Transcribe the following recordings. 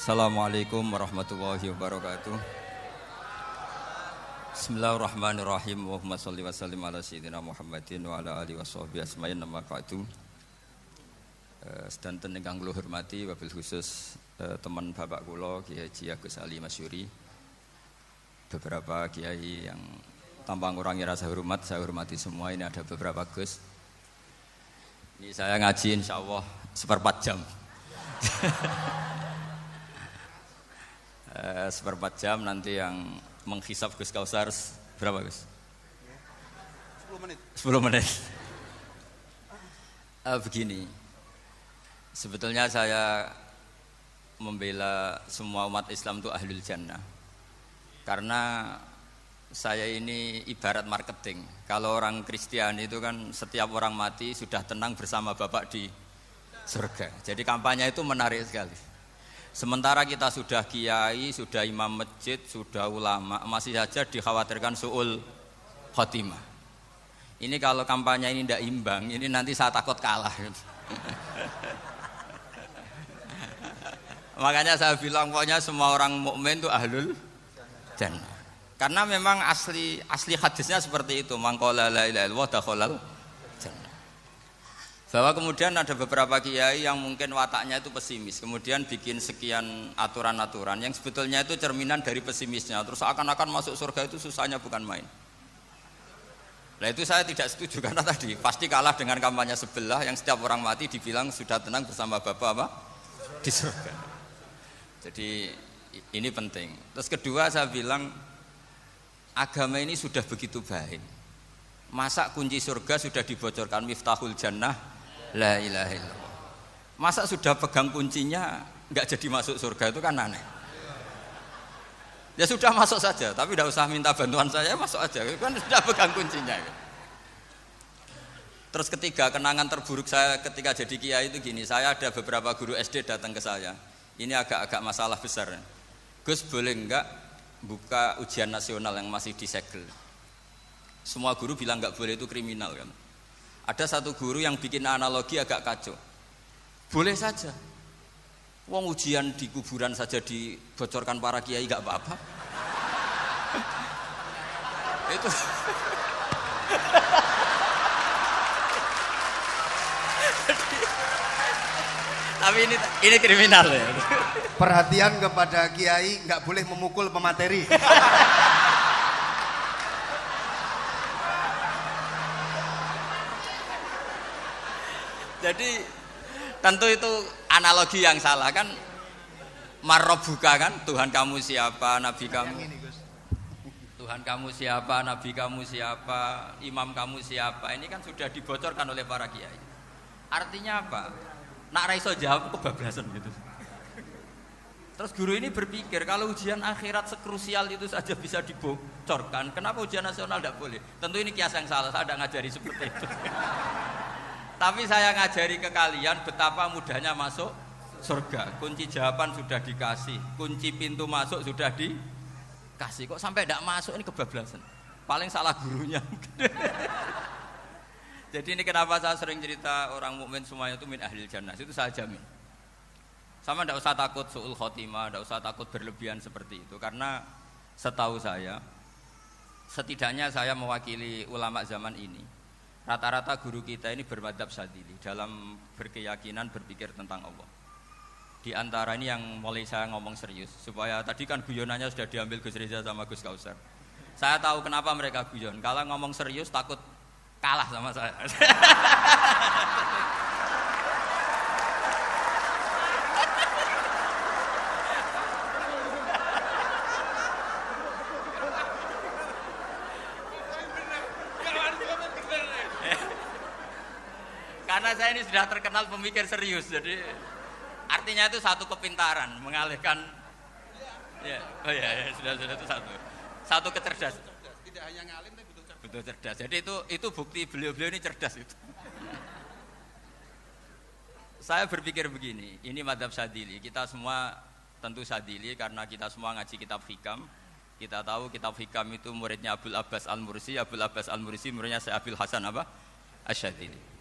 Assalamualaikum warahmatullahi wabarakatuh. Bismillahirrahmanirrahim. Allahumma sholli wa sallim ala sayyidina Muhammadin wa ala alihi washabbihi asma'in nama ba'du. Sedanten ingkang kula hormati wabil khusus teman bapak kula Kiai Haji Agus Ali Masyuri. Beberapa kiai yang tanpa ngurangi rasa hormat, saya hormati semua. Ini ada beberapa Gus. Ini saya ngaji insyaallah seperempat jam. Seperempat jam nanti yang menghisap Gus Kausar berapa Gus? 10 menit. 10 menit. Begini, sebetulnya saya membela semua umat Islam itu ahlul jannah. Karena saya ini ibarat marketing. Kalau orang Kristiani itu kan setiap orang mati sudah tenang bersama Bapak di surga. Jadi kampanye itu menarik sekali. Sementara kita sudah kiai, sudah imam masjid, sudah ulama, masih saja dikhawatirkan su'ul khotimah. Ini kalau kampanye ini tidak imbang, ini nanti saya takut kalah. Makanya saya bilang pokoknya semua orang mukmin itu ahlul jannah. Karena memang asli hadisnya seperti itu, man qala la ilaha illallah dakhalal jannah. Bahwa kemudian ada beberapa kiai yang mungkin wataknya itu pesimis, kemudian bikin sekian aturan-aturan yang sebetulnya itu cerminan dari pesimisnya, terus akan-akan masuk surga itu susahnya bukan main. Nah itu saya tidak setuju karena tadi pasti kalah dengan kampanye sebelah yang setiap orang mati dibilang sudah tenang bersama Bapak apa? Di surga. Jadi ini penting. Terus kedua saya bilang agama ini sudah begitu baik. Masa kunci surga sudah dibocorkan miftahul jannah la ilaha illallah. Masa sudah pegang kuncinya enggak jadi masuk surga itu kan aneh. Ya sudah masuk saja, tapi tidak usah minta bantuan saya, masuk aja. Kan sudah pegang kuncinya. Terus ketiga, kenangan terburuk saya ketika jadi kiai itu gini, saya ada beberapa guru SD datang ke saya. Ini agak-agak masalah besar. Gus boleh enggak buka ujian nasional yang masih disegel? Semua guru bilang enggak boleh, itu kriminal kan. Ada satu guru yang bikin analogi agak kacau. Boleh saja. Wong ujian di kuburan saja dibocorkan para kiai enggak apa-apa. Itu tapi ini kriminal ya. Perhatian kepada kiai, nggak boleh memukul pemateri. Jadi tentu itu analogi yang salah kan. Marrobuka kan, Tuhan kamu siapa, Nabi kamu. Tuhan kamu siapa, Nabi kamu siapa, imam kamu siapa. Ini kan sudah dibocorkan oleh para kiai. Artinya apa? Nak raiso jawab kebablasan gitu. Terus guru ini berpikir kalau ujian akhirat sekrusial itu saja bisa dibocorkan, kenapa ujian nasional tidak boleh? Tentu ini kias yang salah, saya tidak ngajari seperti itu. Tapi saya ngajari ke kalian betapa mudahnya masuk surga. Kunci jawaban sudah dikasih, kunci pintu masuk sudah dikasih. Kok sampai tidak masuk, ini kebablasan. Paling salah gurunya. Jadi ini kenapa saya sering cerita orang mukmin semuanya itu min ahlil jannah, itu saya jamin. Sama tidak usah takut su'ul khotimah, tidak usah takut berlebihan seperti itu. Karena setahu saya, setidaknya saya mewakili ulama zaman ini. Rata-rata guru kita ini bermadzhab Syadzili dalam berkeyakinan berpikir tentang Allah. Di antara ini yang mulai saya ngomong serius, supaya tadi kan guyonannya sudah diambil Gus Reza sama Gus Kausar. Saya tahu kenapa mereka guyon. Kalau ngomong serius takut kalah sama saya. Karena saya ini sudah terkenal pemikir serius, jadi artinya itu satu kepintaran, mengalihkan. Ya, oh ya, sudah itu satu kecerdasan. Tidak hanya ngalim tapi betul cerdas. Jadi itu bukti beliau-beliau ini cerdas itu. Saya berpikir begini, ini madzhab Syadzili. Kita semua tentu Syadzili karena kita semua ngaji kitab hikam. Kita tahu kitab hikam itu muridnya Abul Abbas Al-Mursi. Abul Abbas Al-Mursi muridnya Syekh Abil Hasan apa? Asy-Syadzili.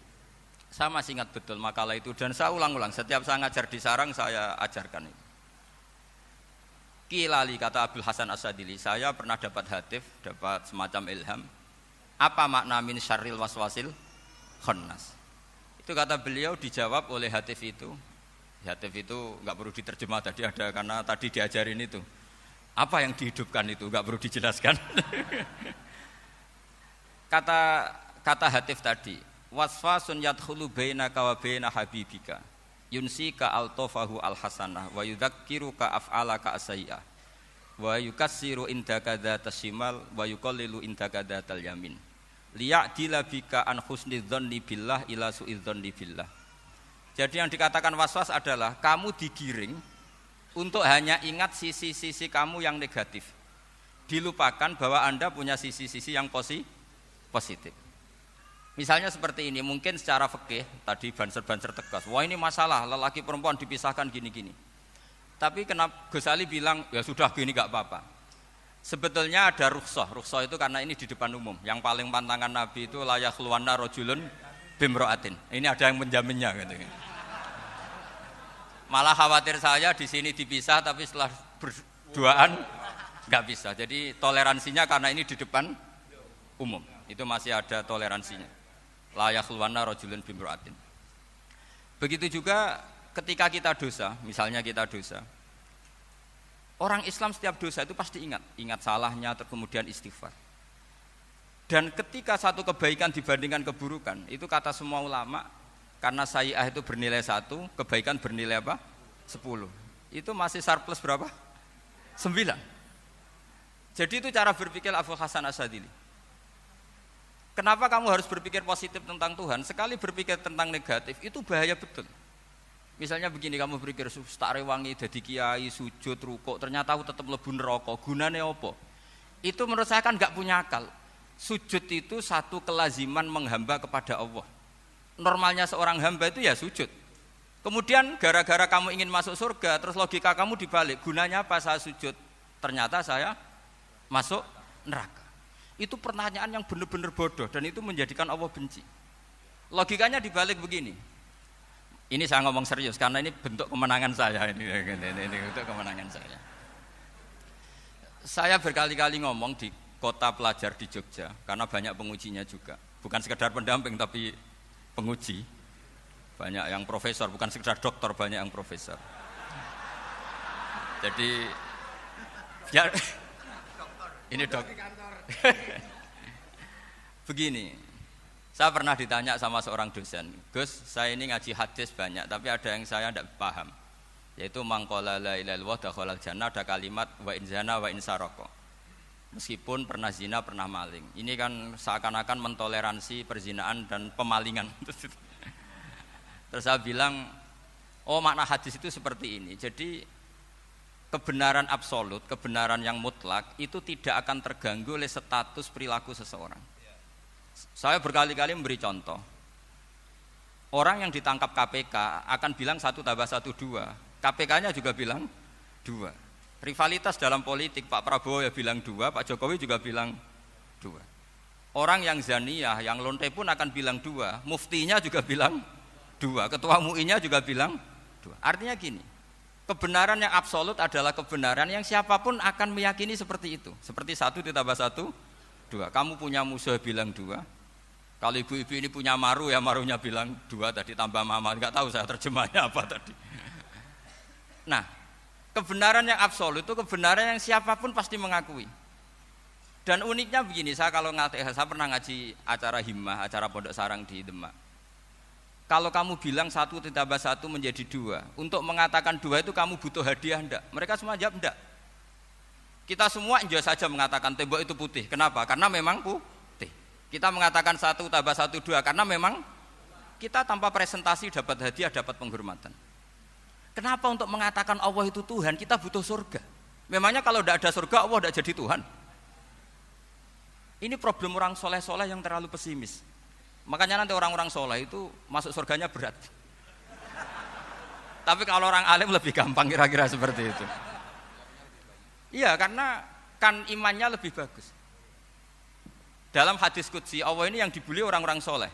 Saya masih ingat betul makalah itu dan saya ulang-ulang. Setiap saya ngajar di sarang saya ajarkan itu. Kilali kata Abdul Hasan As-Sadili, saya pernah dapat hatif, dapat semacam ilham. Apa makna min syarril waswasil khannas? Itu kata beliau dijawab oleh hatif itu. Hatif itu enggak perlu diterjemah tadi ada karena tadi diajarin itu. Apa yang dihidupkan itu enggak perlu dijelaskan. Kata hatif tadi, waswasun yadkhulu bainaka wa baina habibika. Yunsika altofahu alhasanah wa yudzakiruka af'alaka asyi'ah wa yukassiru indaka dzatas shimal wa yuqallilu indaka dzatal yamin liya'dila bika an husnidzanni billah ila su'idzanni billah. Jadi yang dikatakan waswas adalah kamu digiring untuk hanya ingat sisi-sisi kamu yang negatif, dilupakan bahwa Anda punya sisi-sisi yang positif. Misalnya seperti ini, mungkin secara fikih tadi banser-banser tegas, wah ini masalah lelaki perempuan dipisahkan gini-gini. Tapi kenapa Ghazali bilang ya sudah gini gak apa-apa. Sebetulnya ada rukhsah itu karena ini di depan umum. Yang paling pantangan Nabi itu la yakhluwanna rajulun bimra'atin. Ini ada yang menjaminnya gitu. Malah khawatir saya di sini dipisah tapi setelah berduaan nggak bisa. Jadi toleransinya karena ini di depan umum. Itu masih ada toleransinya. La yakhluwanna rajulun bimra'atin. Begitu juga ketika kita dosa, misalnya kita dosa. Orang Islam setiap dosa itu pasti ingat salahnya, kemudian istighfar. Dan ketika satu kebaikan dibandingkan keburukan, itu kata semua ulama, karena sayyi'ah itu bernilai 1, kebaikan bernilai apa? 10. Itu masih surplus berapa? 9. Jadi itu cara berpikir Abdul Hasan As-Sadili. Kenapa kamu harus berpikir positif tentang Tuhan? Sekali berpikir tentang negatif, itu bahaya betul. Misalnya begini, kamu berpikir tak rewangi dadi kiai, sujud, rukuk, ternyata aku tetap mlebu neraka. Gunane apa? Itu menurut saya kan enggak punya akal. Sujud itu satu kelaziman menghamba kepada Allah. Normalnya seorang hamba itu ya sujud. Kemudian gara-gara kamu ingin masuk surga, terus logika kamu dibalik. Gunanya apa saya sujud? Ternyata saya masuk neraka. Itu pertanyaan yang benar-benar bodoh dan itu menjadikan Allah benci. Logikanya dibalik begini. Ini saya ngomong serius karena ini bentuk kemenangan saya ini bentuk kemenangan saya. Saya berkali-kali ngomong di kota pelajar di Jogja karena banyak pengujinya juga. Bukan sekedar pendamping tapi penguji. Banyak yang profesor, bukan sekedar doktor, banyak yang profesor. Jadi ya ini dok. Begini. Saya pernah ditanya sama seorang dosen, Gus, saya ini ngaji hadis banyak, tapi ada yang saya tidak paham, yaitu mangqala la ilaha illallah dakhalal jannah, ada kalimat wa in zana wa in saraka. Meskipun pernah zina, pernah maling. Ini kan seakan-akan mentoleransi perzinaan dan pemalingan. Terus saya bilang, oh makna hadis itu seperti ini. Jadi kebenaran absolut, kebenaran yang mutlak itu tidak akan terganggu oleh status perilaku seseorang. Saya berkali-kali memberi contoh. Orang yang ditangkap KPK akan bilang 1 tambah 1 2. KPK-nya juga bilang 2. Rivalitas dalam politik, Pak Prabowo ya bilang 2, Pak Jokowi juga bilang 2. Orang yang zaniyah, yang lonte pun akan bilang 2. Muftinya juga bilang 2. Ketua MUI-nya juga bilang 2. Artinya gini, kebenaran yang absolut adalah kebenaran yang siapapun akan meyakini seperti itu. Seperti 1 ditambah 1 2. Kamu punya musuh bilang 2. Kalau ibu-ibu ini punya maru ya marunya bilang 2 tadi tambah mama. Enggak tahu saya terjemahnya apa tadi. Nah, kebenaran yang absolut itu kebenaran yang siapapun pasti mengakui. Dan uniknya begini, saya kalau saya pernah ngaji acara himmah, acara pondok sarang di Demak. Kalau kamu bilang 1 ditambah 1 menjadi 2, untuk mengatakan 2 itu kamu butuh hadiah enggak? Mereka semua jawab enggak. Kita semua enjoy saja mengatakan tembok itu putih. Kenapa? Karena memang putih. Kita mengatakan 1 tambah 1 2 karena memang kita tanpa presentasi dapat hadiah, dapat penghormatan. Kenapa untuk mengatakan Allah itu Tuhan kita butuh surga? Memangnya kalau tidak ada surga Allah tidak jadi Tuhan? Ini problem orang soleh-soleh yang terlalu pesimis. Makanya nanti orang-orang soleh itu masuk surganya berat. Tapi kalau orang alim lebih gampang kira-kira seperti itu. Iya, karena kan imannya lebih bagus. Dalam hadis qudsi Allah ini yang dibuli orang-orang soleh.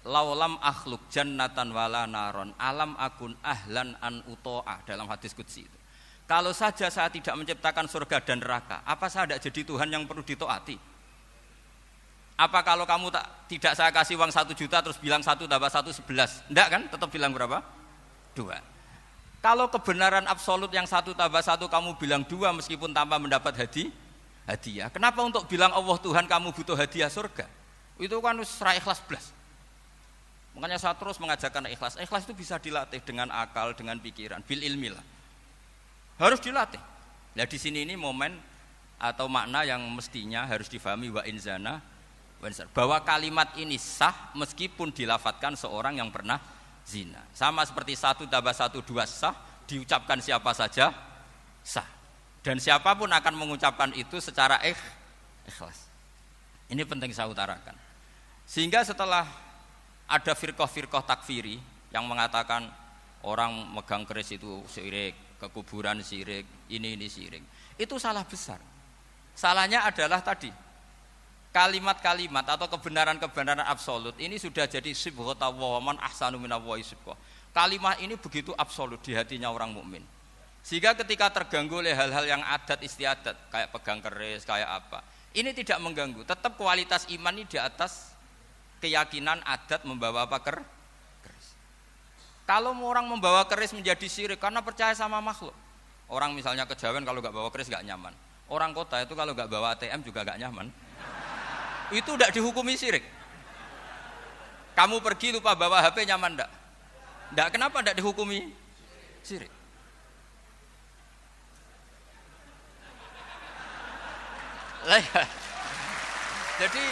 Laulam akhluk jannatan wala naron alam akun ahlan an uto'a, dalam hadis qudsi itu. Kalau saja saya tidak menciptakan surga dan neraka, apa saya tidak jadi Tuhan yang perlu ditaati? Apa kalau kamu tidak saya kasih uang 1 juta terus bilang 1 tambah 1 11? Enggak kan? Tetap bilang berapa? 2. Kalau kebenaran absolut yang 1 tambah 1 kamu bilang 2 meskipun tanpa mendapat hadiah. Kenapa untuk bilang Allah Tuhan kamu butuh hadiah surga? Itu kan serai ikhlas belas. Makanya saya terus mengajarkan ikhlas. Ikhlas itu bisa dilatih dengan akal, dengan pikiran, bil ilmi lah. Harus dilatih. Nah di sini ini momen atau makna yang mestinya harus difahami wa inzana bahwa kalimat ini sah meskipun dilafatkan seorang yang pernah zina. Sama seperti 1 tambah 1 2 sah, diucapkan siapa saja sah. Dan siapapun akan mengucapkan itu secara ikhlas. Ini penting saya utarakan. Sehingga setelah ada firqah-firqah takfiri yang mengatakan orang megang keris itu syirik, ke kuburan syirik, ini syirik. Itu salah besar. Salahnya adalah tadi kalimat-kalimat atau kebenaran-kebenaran absolut ini sudah jadi sibghata wa man ahsanu minallahi sibghah. Kalimat ini begitu absolut di hatinya orang mukmin. Sehingga ketika terganggu oleh hal-hal yang adat istiadat kayak pegang keris, kayak apa, ini tidak mengganggu. Tetap kualitas iman ini di atas keyakinan adat membawa apa keris. Kalau orang membawa keris menjadi syirik karena percaya sama makhluk. Orang misalnya kejawen kalau nggak bawa keris nggak nyaman. Orang kota itu kalau nggak bawa ATM juga nggak nyaman. Itu tidak dihukumi syirik. Kamu pergi lupa bawa HP nyaman enggak? Enggak, kenapa tidak dihukumi syirik? Jadi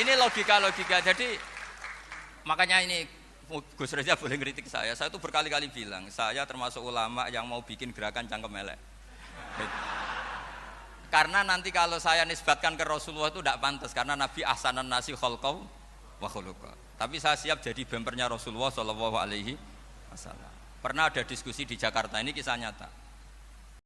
ini logika. Jadi makanya ini Gus Reza boleh ngeritik saya itu berkali-kali bilang saya termasuk ulama yang mau bikin gerakan cangkem elek. Karena nanti kalau saya nisbatkan ke Rasulullah itu tidak pantas karena Nabi ahsanan nasi khalqaw wa khuluqa. Tapi saya siap jadi bempernya Rasulullah sallallahu alaihi wasallam. Pernah ada diskusi di Jakarta, ini kisah nyata.